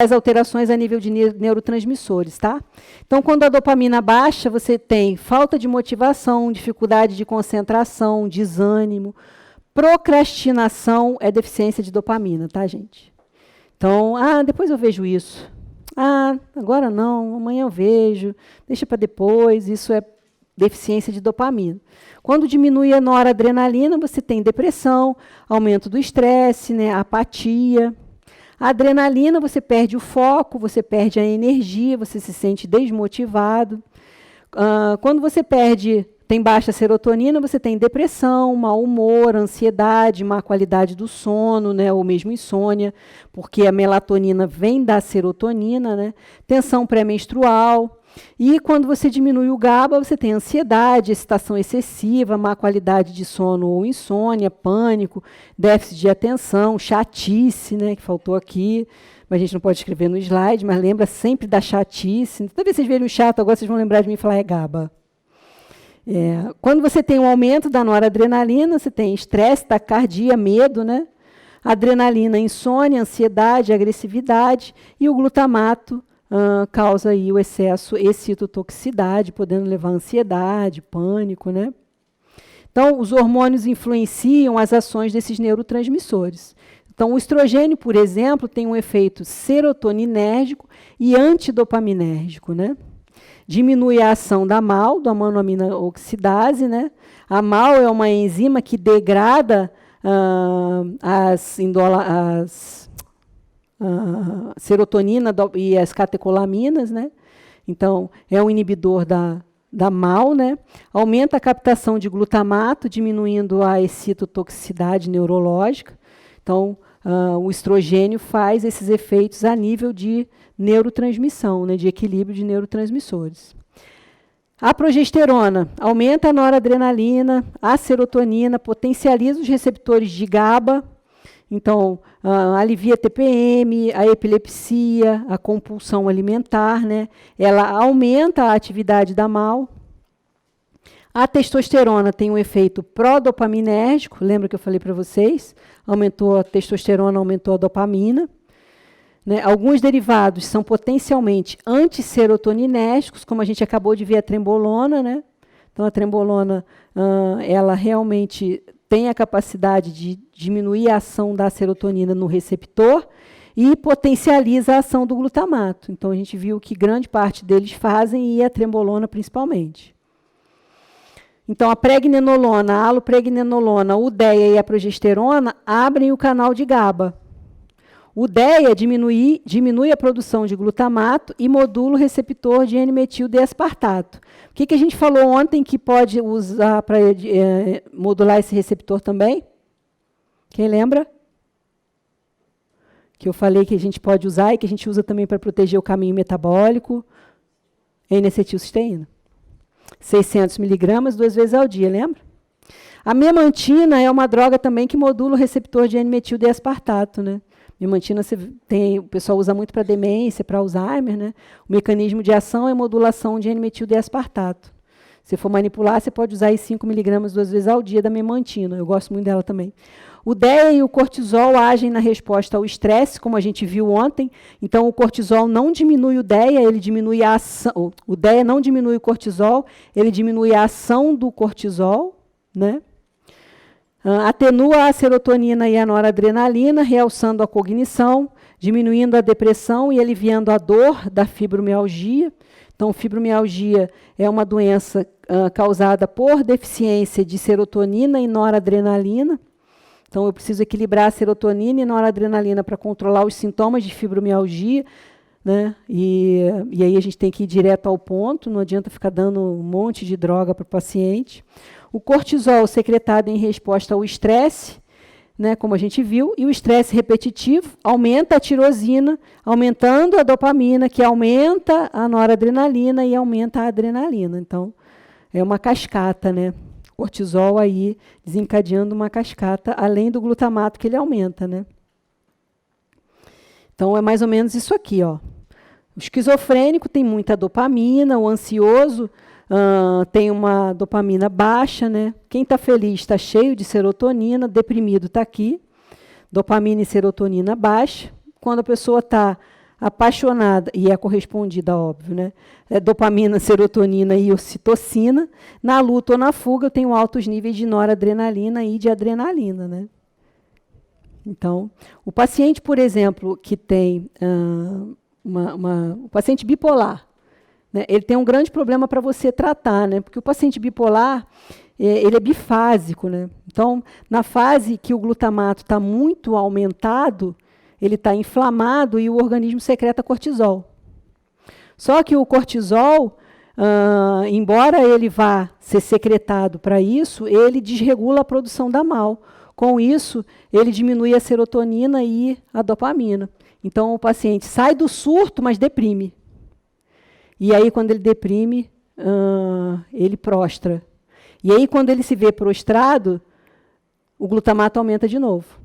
as alterações a nível de neurotransmissores, tá? Então, quando a dopamina baixa, você tem falta de motivação, dificuldade de concentração, desânimo, procrastinação é deficiência de dopamina, tá, gente? Então, depois eu vejo isso. Agora não, amanhã eu vejo, deixa para depois, isso é deficiência de dopamina. Quando diminui a noradrenalina, você tem depressão, aumento do estresse, né, apatia. A adrenalina, você perde o foco, você perde a energia, você se sente desmotivado. Quando você tem baixa serotonina, você tem depressão, mau humor, ansiedade, má qualidade do sono, né, ou mesmo insônia, porque a melatonina vem da serotonina, né, tensão pré-menstrual. E quando você diminui o GABA, você tem ansiedade, excitação excessiva, má qualidade de sono ou insônia, pânico, déficit de atenção, chatice, né, que faltou aqui, mas a gente não pode escrever no slide, mas lembra sempre da chatice. Toda vez que vocês verem o chato, agora vocês vão lembrar de mim e falar, é GABA. Quando você tem um aumento da noradrenalina, você tem estresse, taquicardia, medo, né? Adrenalina, insônia, ansiedade, agressividade, e o glutamato causa aí o excesso, excitotoxicidade, podendo levar a ansiedade, pânico, né? Então, os hormônios influenciam as ações desses neurotransmissores. Então, o estrogênio, por exemplo, tem um efeito serotoninérgico e antidopaminérgico, né? Diminui a ação da MAO, da monoamina oxidase, né? A MAO é uma enzima que degrada serotonina e as catecolaminas, né? Então, é um inibidor da MAO, né? Aumenta a captação de glutamato, diminuindo a excitotoxicidade neurológica. Então, o estrogênio faz esses efeitos a nível de neurotransmissão, né? De equilíbrio de neurotransmissores. A progesterona aumenta a noradrenalina, a serotonina, potencializa os receptores de GABA, então, alivia a TPM, a epilepsia, a compulsão alimentar, né? Ela aumenta a atividade da MAO. A testosterona tem um efeito pró-dopaminérgico, lembra que eu falei para vocês? Aumentou a testosterona, aumentou a dopamina. Né? Alguns derivados são potencialmente antisserotoninérgicos, como a gente acabou de ver a trembolona, né? Então, a trembolona, ela realmente tem a capacidade de diminuir a ação da serotonina no receptor e potencializa a ação do glutamato. Então, a gente viu que grande parte deles fazem, e a trembolona principalmente. Então, a pregnenolona, a alopregnenolona, o DEA e a progesterona abrem o canal de GABA. O DEA diminui a produção de glutamato e modula o receptor de N-metil-D-aspartato. O que a gente falou ontem que pode usar para modular esse receptor também? Quem lembra? Que eu falei que a gente pode usar e que a gente usa também para proteger o caminho metabólico. N-acetilcisteína. 600 miligramas 2 vezes ao dia, lembra? A memantina é uma droga também que modula o receptor de N-metil-D-aspartato, né? Memantina o pessoal usa muito para demência, para Alzheimer, né? O mecanismo de ação é modulação de N-metil-D-aspartato. Se for manipular, você pode usar aí 5 miligramas 2 vezes ao dia da memantina. Eu gosto muito dela também. O DEA e o cortisol agem na resposta ao estresse, como a gente viu ontem. Então, o cortisol não diminui o DEA, ele diminui a ação. O DEA não diminui o cortisol, ele diminui a ação do cortisol, né? Atenua a serotonina e a noradrenalina, realçando a cognição, diminuindo a depressão e aliviando a dor da fibromialgia. Então, fibromialgia é uma doença causada por deficiência de serotonina e noradrenalina. Então, eu preciso equilibrar a serotonina e noradrenalina para controlar os sintomas de fibromialgia, né? E aí a gente tem que ir direto ao ponto, não adianta ficar dando um monte de droga para o paciente. O cortisol secretado em resposta ao estresse, né, como a gente viu, e o estresse repetitivo aumenta a tirosina, aumentando a dopamina, que aumenta a noradrenalina e aumenta a adrenalina. Então, é uma cascata, né? Cortisol aí desencadeando uma cascata, além do glutamato que ele aumenta, né? Então, é mais ou menos isso aqui, ó. O esquizofrênico tem muita dopamina, o ansioso tem uma dopamina baixa, né? Quem está feliz está cheio de serotonina, deprimido está aqui, dopamina e serotonina baixa. Quando a pessoa está apaixonada, e é correspondida, óbvio, né? É dopamina, serotonina e ocitocina. Na luta ou na fuga, eu tenho altos níveis de noradrenalina e de adrenalina, né? Então, o paciente, por exemplo, que tem o paciente bipolar, né, ele tem um grande problema para você tratar, né? Porque o paciente bipolar, ele é bifásico, né? Então, na fase que o glutamato está muito aumentado, ele está inflamado e o organismo secreta cortisol. Só que o cortisol, embora ele vá ser secretado para isso, ele desregula a produção da MAO. Com isso, ele diminui a serotonina e a dopamina. Então, o paciente sai do surto, mas deprime. E aí, quando ele deprime, ele prostra. E aí, quando ele se vê prostrado, o glutamato aumenta de novo.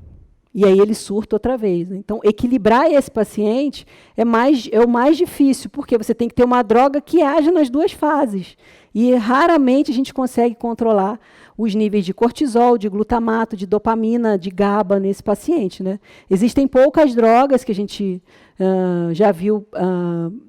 E aí ele surta outra vez. Então, equilibrar esse paciente é o mais difícil, porque você tem que ter uma droga que haja nas duas fases. E raramente a gente consegue controlar os níveis de cortisol, de glutamato, de dopamina, de GABA nesse paciente, né? Existem poucas drogas que a gente já viu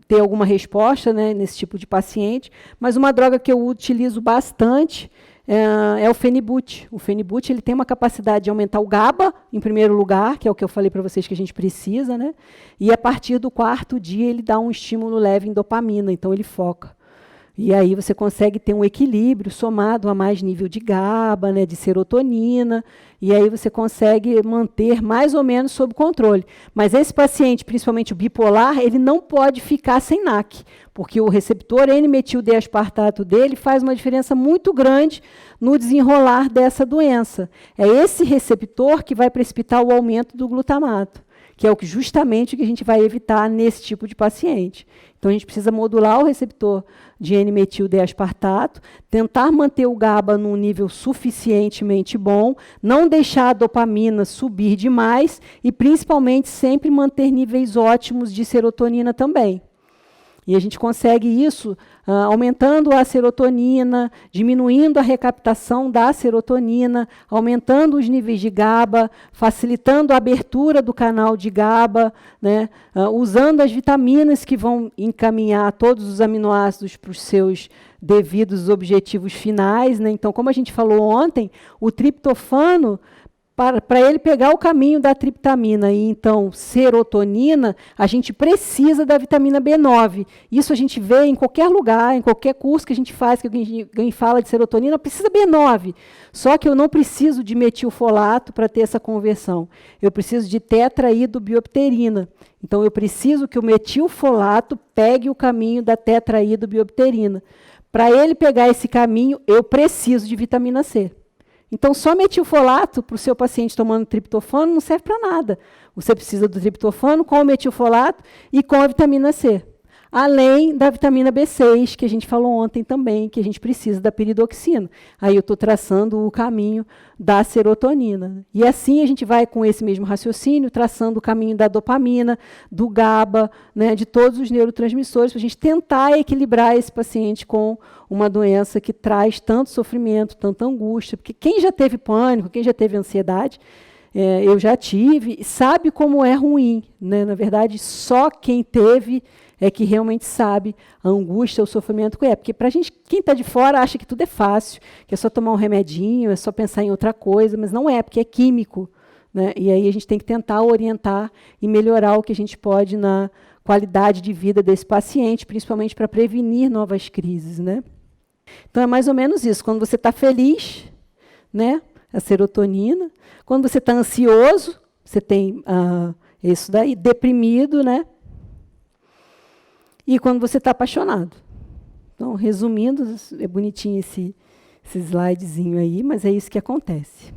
ter alguma resposta, né, nesse tipo de paciente, mas uma droga que eu utilizo bastante é o Phenibut. O Phenibut, ele tem uma capacidade de aumentar o GABA, em primeiro lugar, que é o que eu falei para vocês que a gente precisa, né? E a partir do 4º dia ele dá um estímulo leve em dopamina, então ele foca. E aí você consegue ter um equilíbrio somado a mais nível de GABA, né, de serotonina, e aí você consegue manter mais ou menos sob controle. Mas esse paciente, principalmente o bipolar, ele não pode ficar sem NAC, porque o receptor N-metil-D-aspartato dele faz uma diferença muito grande no desenrolar dessa doença. É esse receptor que vai precipitar o aumento do glutamato, que é justamente o que a gente vai evitar nesse tipo de paciente. Então, a gente precisa modular o receptor de N-metil-D-aspartato, tentar manter o GABA num nível suficientemente bom, não deixar a dopamina subir demais e, principalmente, sempre manter níveis ótimos de serotonina também. E a gente consegue isso aumentando a serotonina, diminuindo a recaptação da serotonina, aumentando os níveis de GABA, facilitando a abertura do canal de GABA, né, usando as vitaminas que vão encaminhar todos os aminoácidos para os seus devidos objetivos finais, né? Então, como a gente falou ontem, o triptofano, para ele pegar o caminho da triptamina e, então, serotonina, a gente precisa da vitamina B9. Isso a gente vê em qualquer lugar, em qualquer curso que a gente faz, que alguém fala de serotonina, precisa B9. Só que eu não preciso de metilfolato para ter essa conversão. Eu preciso de tetraídobiopterina. Então, eu preciso que o metilfolato pegue o caminho da tetraídobiopterina. Para ele pegar esse caminho, eu preciso de vitamina C. Então, só metilfolato para o seu paciente tomando triptofano não serve para nada. Você precisa do triptofano com o metilfolato e com a vitamina C. Além da vitamina B6, que a gente falou ontem também, que a gente precisa da piridoxina. Aí eu estou traçando o caminho da serotonina. E assim a gente vai, com esse mesmo raciocínio, traçando o caminho da dopamina, do GABA, né, de todos os neurotransmissores, para a gente tentar equilibrar esse paciente com uma doença que traz tanto sofrimento, tanta angústia. Porque quem já teve pânico, quem já teve ansiedade, eu já tive, sabe como é ruim, né? Na verdade, só quem teve é que realmente sabe a angústia, o sofrimento que é. Porque para a gente, quem está de fora, acha que tudo é fácil, que é só tomar um remedinho, é só pensar em outra coisa, mas não é, porque é químico, né? E aí a gente tem que tentar orientar e melhorar o que a gente pode na qualidade de vida desse paciente, principalmente para prevenir novas crises, né? Então é mais ou menos isso. Quando você está feliz, né, a serotonina. Quando você está ansioso, você tem isso daí, deprimido, né? E quando você está apaixonado. Então, resumindo, é bonitinho esse slidezinho aí, mas é isso que acontece.